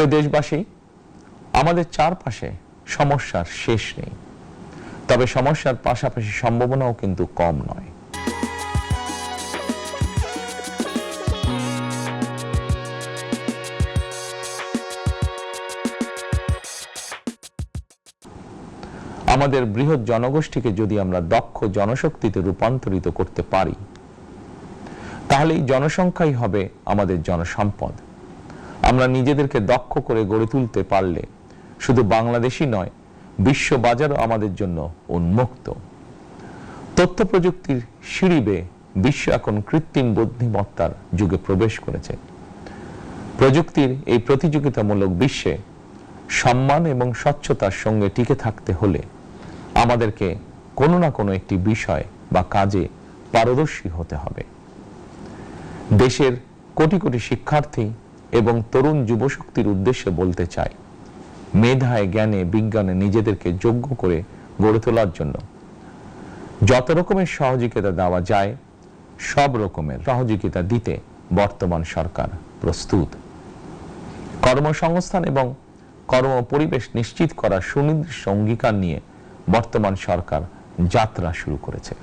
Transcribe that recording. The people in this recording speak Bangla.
প্রিয় দেশবাসী, আমাদের চারপাশে সমস্যার শেষ নেই, তবে সমস্যার পাশাপাশি সম্ভাবনাও কিন্তু কম নয়। আমাদের বৃহৎ জনগোষ্ঠীকে যদি আমরা দক্ষ জনশক্তিতে রূপান্তরিত করতে পারি, তাহলে এই জনসংখ্যাই হবে আমাদের জনসম্পদ। আমরা নিজেদেরকে দক্ষ করে গড়ে তুলতে পারলে শুধু বাংলাদেশই নয়, বিশ্ব বাজারও আমাদের জন্য উন্মুক্ত। তথ্য প্রযুক্তির সিঁড়ি বেয়ে বিশ্ব এখন কৃত্রিম বুদ্ধিমত্তার যুগে প্রবেশ করেছে। প্রযুক্তির এই প্রতিযোগিতামূলক বিশ্বে সম্মান এবং স্বচ্ছতার সঙ্গে টিকে থাকতে হলে আমাদেরকে কোনো না কোনো একটি বিষয় বা কাজে পারদর্শী হতে হবে। দেশের কোটি কোটি শিক্ষার্থী এবং তরুণ যুবশক্তির উদ্দেশ্যে বলতে চাই, মেধায়, জ্ঞানে, বিজ্ঞানে নিজেদেরকে যোগ্য করে গড়ে তোলার জন্য যত রকমের সহযোগিতা দেওয়া যায়, সব রকমের সহযোগিতা দিতে বর্তমান সরকার প্রস্তুত। কর্মসংস্থান এবং কর্ম পরিবেশ নিশ্চিত করার সুনির্দিষ্ট অঙ্গীকার নিয়ে বর্তমান সরকার যাত্রা শুরু করেছে।